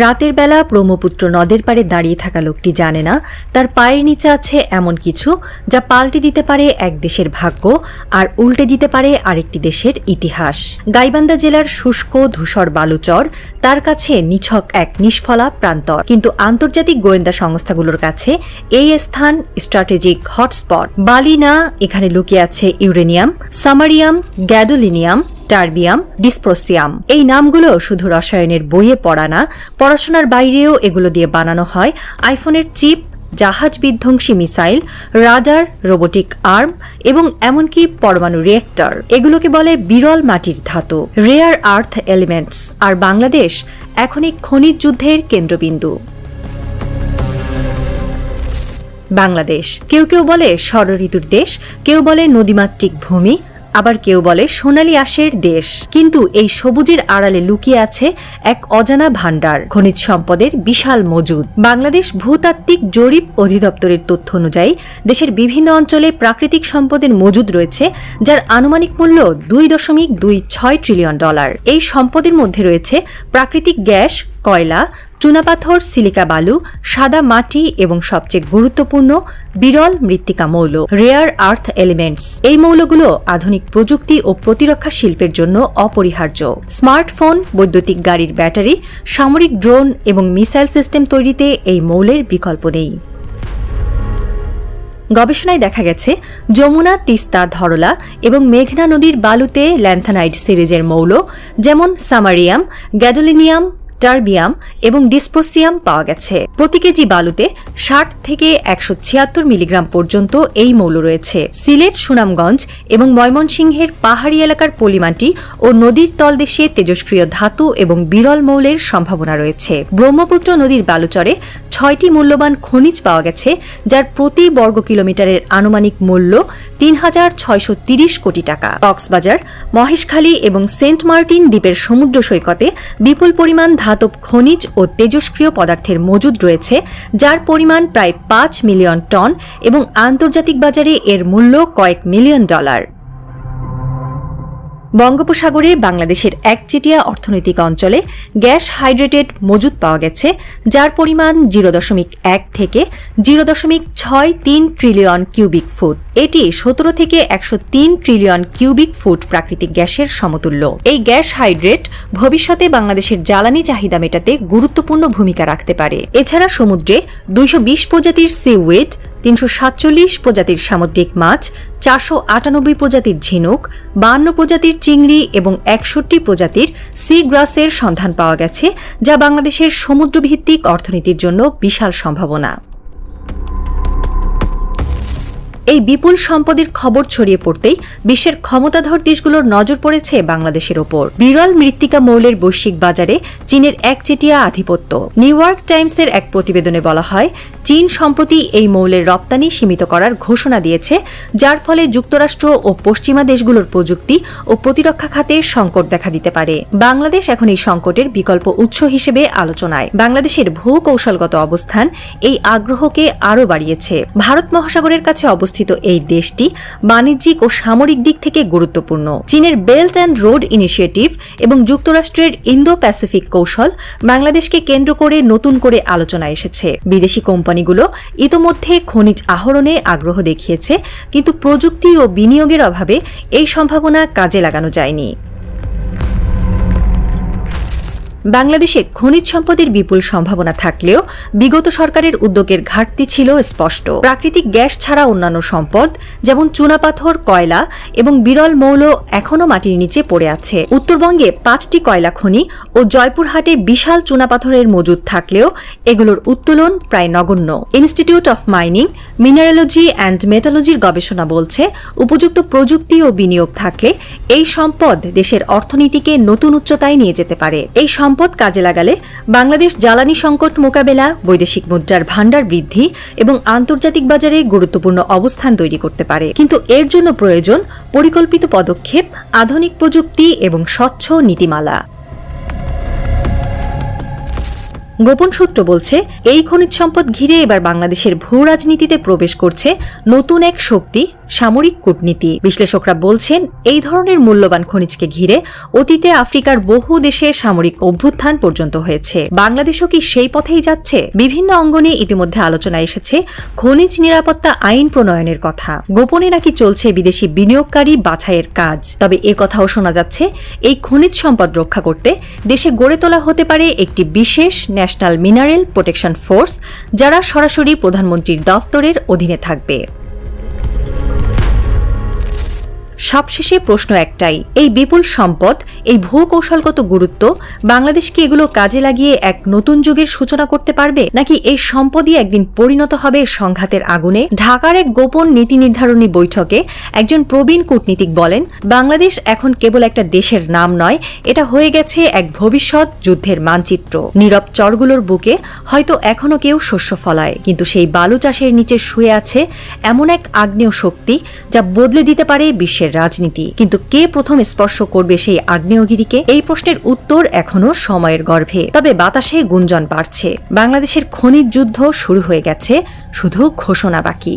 রাতের বেলা ব্রহ্মপুত্র নদের পাড়ে দাঁড়িয়ে থাকা লোকটি জানে না তার পায়ের নিচে আছে এমন কিছু যা পাল্টে দিতে পারে এক দেশের ভাগ্য আর উল্টে দিতে পারে আরেকটি দেশের ইতিহাস। গাইবান্ধা জেলার শুষ্ক ধূসর বালুচর তার কাছে নিছক এক নিষ্ফলা প্রান্তর, কিন্তু আন্তর্জাতিক গোয়েন্দা সংস্থাগুলোর কাছে এই স্থান স্ট্র্যাটেজিক হটস্পট। বালি না, এখানে লুকিয়ে আছে uranium, samarium, gadolinium, terbium, dysprosium. এই নামগুলো শুধু রসায়নের বইয়ে পড়া না, পড়াশোনার বাইরেও এগুলো দিয়ে বানানো হয় আইফোনের চিপ, জাহাজ বিধ্বংসী মিসাইল, রাডার, রোবোটিক আর্ম এবং এমনকি পরমাণু রিয়েক্টর। এগুলোকে বলে বিরল মাটির ধাতু, রেয়ার আর্থ এলিমেন্টস। আর বাংলাদেশ এখন এই খনিজ যুদ্ধের কেন্দ্রবিন্দু। বাংলাদেশ কেউ কেউ বলে ষড়ঋতুর দেশ, কেউ বলে নদীমাতৃক ভূমি, আবার কেউ বলে সোনালী আঁশের দেশ। কিন্তু এই সবুজের আড়ালে লুকিয়ে আছে এক অজানা ভাণ্ডার, খনিজ সম্পদের বিশাল মজুদ। বাংলাদেশ ভূতাত্ত্বিক জরিপ অধিদপ্তরের তথ্য অনুযায়ী দেশের বিভিন্ন অঞ্চলে প্রাকৃতিক সম্পদের মজুদ রয়েছে, যার আনুমানিক মূল্য $2.26 ট্রিলিয়ন। এই সম্পদের মধ্যে রয়েছে প্রাকৃতিক গ্যাস, কয়লা, চুনাপাথর, সিলিকা বালু, সাদা মাটি এবং সবচেয়ে গুরুত্বপূর্ণ বিরল মৃত্তিকা মৌল, রেয়ার আর্থ এলিমেন্টস। এই মৌলগুলো আধুনিক প্রযুক্তি ও প্রতিরক্ষা শিল্পের জন্য অপরিহার্য। স্মার্টফোন, বৈদ্যুতিক গাড়ির ব্যাটারি, সামরিক ড্রোন এবং মিসাইল সিস্টেম তৈরিতে এই মৌলের বিকল্প নেই। গবেষণায় দেখা গেছে যমুনা, তিস্তা, ধরলা এবং মেঘনা নদীর বালুতে ল্যান্থানাইড সিরিজের মৌল যেমন সামারিয়াম, গ্যাডোলিনিয়াম, টার্বিয়াম এবং ডিসপ্রোসিয়াম পাওয়া গেছে। প্রতি কেজি বালুতে 60 থেকে 176 মিলিগ্রাম পর্যন্ত এই মৌল রয়েছে। সিলেট, সুনামগঞ্জ এবং ময়মনসিংহের পাহাড়ি এলাকার পলিমাটি ও নদীর তলদেশে তেজস্ক্রিয় ধাতু এবং বিরল মৌলের সম্ভাবনা রয়েছে। ব্রহ্মপুত্র নদীর বালুচরে 6টি মূল্যবান খনিজ পাওয়া গেছে, যার প্রতি বর্গ কিলোমিটারের আনুমানিক মূল্য 3,630 কোটি টাকা। কক্সবাজার, মহেশখালী এবং সেন্ট মার্টিন দ্বীপের সমুদ্র সৈকতে বিপুল পরিমাণ ধাতব খনিজ ও তেজস্ক্রিয় পদার্থের মজুদ রয়েছে, যার পরিমাণ প্রায় 5 মিলিয়ন টন এবং আন্তর্জাতিক বাজারে এর মূল্য কয়েক মিলিয়ন ডলার। বঙ্গোপসাগরে বাংলাদেশের একচেটিয়া অর্থনৈতিক অঞ্চলে গ্যাস হাইড্রেটেড মজুদ পাওয়া গেছে, যার পরিমাণ 0.1 থেকে 0.63 ট্রিলিয়ন কিউবিক ফুট। এটি 17 থেকে 103 ট্রিলিয়ন কিউবিক ফুট প্রাকৃতিক গ্যাসের সমতুল্য। এই গ্যাস হাইড্রেট ভবিষ্যতে বাংলাদেশের জ্বালানি চাহিদা মেটাতে গুরুত্বপূর্ণ ভূমিকা রাখতে পারে। এছাড়া সমুদ্রে 220 প্রজাতির সিউইড, 347 প্রজাতির সামুদ্রিক মাছ, 498 প্রজাতির ঝিনুক, 52 প্রজাতির চিংড়ি এবং 61 প্রজাতির সি গ্রাসের সন্ধান পাওয়া গেছে, যা বাংলাদেশের সমুদ্রভিত্তিক অর্থনীতির জন্য বিশাল সম্ভাবনা। এই বিপুল সম্পদের খবর ছড়িয়ে পড়তেই বিশ্বের ক্ষমতাধর দেশগুলোর নজর পড়েছে বাংলাদেশের ওপর। বিরল মৃত্তিকা মৌলের বৈশ্বিক বাজারে চীনের একচেটিয়া আধিপত্য। নিউ ইয়র্ক টাইমসের এক প্রতিবেদনে বলা হয়, চীন সম্প্রতি এই মৌলের রপ্তানি সীমিত করার ঘোষণা দিয়েছে, যার ফলে যুক্তরাষ্ট্র ও পশ্চিমা দেশগুলোর প্রযুক্তি ও প্রতিরক্ষা খাতে সংকট দেখা দিতে পারে। বাংলাদেশ এখন এই সংকটের বিকল্প উৎস হিসেবে আলোচনায়। বাংলাদেশের ভূ-কৌশলগত অবস্থান এই আগ্রহকে আরও বাড়িয়েছে। ভারত মহাসাগরের কাছে অবস্থিত এই দেশটি বাণিজ্যিক ও সামরিক দিক থেকে গুরুত্বপূর্ণ। চীনের বেল্ট অ্যান্ড রোড ইনিশিয়েটিভ এবং যুক্তরাষ্ট্রের ইন্দো প্যাসিফিক কৌশল বাংলাদেশকে কেন্দ্র করে নতুন করে আলোচনায় এসেছে। বিদেশি কোম্পানিগুলো ইতোমধ্যে খনিজ আহরণে আগ্রহ দেখিয়েছে, কিন্তু প্রযুক্তি ও বিনিয়োগের অভাবে এই সম্ভাবনা কাজে লাগানো যায়নি। বাংলাদেশে খনিজ সম্পদের বিপুল সম্ভাবনা থাকলেও বিগত সরকারের উদ্যোগের ঘাটতি ছিল স্পষ্ট। প্রাকৃতিক গ্যাস ছাড়া অন্যান্য সম্পদ যেমন চুনাপাথর, কয়লা এবং বিরল মৌল এখনও মাটির নিচে পড়ে আছে। উত্তরবঙ্গে 5টি কয়লা খনি ও জয়পুরহাটে বিশাল চুনাপাথরের মজুদ থাকলেও এগুলোর উত্তোলন প্রায় নগণ্য। Institute of mining, mineralogy and মেটালজির গবেষণা বলছে, উপযুক্ত প্রযুক্তি ও বিনিয়োগ থাকলে এই সম্পদ দেশের অর্থনীতিকে নতুন উচ্চতায় নিয়ে যেতে পারে। এই সম্পদ কাজে লাগালে বাংলাদেশ জ্বালানি সংকট মোকাবেলা, বৈদেশিক মুদ্রার ভাণ্ডার বৃদ্ধি এবং আন্তর্জাতিক বাজারে গুরুত্বপূর্ণ অবস্থান তৈরি করতে পারে। কিন্তু এর জন্য প্রয়োজন পরিকল্পিত পদক্ষেপ, আধুনিক প্রযুক্তি এবং স্বচ্ছ নীতিমালা। গোপন সূত্র বলছে, এই খনিজ সম্পদ ঘিরে এবার বাংলাদেশের ভূ রাজনীতিতে প্রবেশ করছে নতুন এক শক্তি, সামরিক কূটনীতি। বিশ্লেষকরা বলছেন, এই ধরনের মূল্যবান খনিজকে ঘিরে অতীতে আফ্রিকার বহু দেশে সামরিক অভ্যুত্থান পর্যন্ত হয়েছে। বাংলাদেশও কি সেই পথেই যাচ্ছে? বিভিন্ন অঙ্গনে ইতিমধ্যে আলোচনা এসেছে খনিজ নিরাপত্তা আইন প্রণয়নের কথা। গোপনে নাকি চলছে বিদেশি বিনিয়োগকারী বাছাইয়ের কাজ। তবে এ কথাও শোনা যাচ্ছে, এই খনিজ সম্পদ রক্ষা করতে দেশে গড়ে তোলা হতে পারে একটি বিশেষ ন্যাশনাল মিনারেল প্রোটেকশন ফোর্স, যারা সরাসরি প্রধানমন্ত্রীর দফতরের অধীনে থাকবে। সবশেষে প্রশ্ন একটাই, এই বিপুল সম্পদ, এই ভূকৌশলগত গুরুত্ব, বাংলাদেশ কি এগুলো কাজে লাগিয়ে এক নতুন যুগের সূচনা করতে পারবে, নাকি এই সম্পদই একদিন পরিণত হবে সংঘাতের আগুনে? ঢাকার এক গোপন নীতি নির্ধারণী বৈঠকে একজন প্রবীণ কূটনীতিক বলেন, বাংলাদেশ এখন কেবল একটা দেশের নাম নয়, এটা হয়ে গেছে এক ভবিষ্যৎ যুদ্ধের মানচিত্র। নীরব চরগুলোর বুকে হয়তো এখনো কেউ শস্য ফলায়, কিন্তু সেই বালু চাষের নিচে শুয়ে আছে এমন এক আগ্নেয় শক্তি, যা বদলে দিতে পারে বিশ্বের রাজনীতি। কিন্তু কে প্রথম স্পর্শ করবে সেই আগ্নেয়গিরিকে? এই প্রশ্নের উত্তর এখনো সময়ের গর্ভে। তবে বাতাসে গুঞ্জন বাড়ছে, বাংলাদেশের খনিজ যুদ্ধ শুরু হয়ে গেছে, শুধু ঘোষণা বাকি।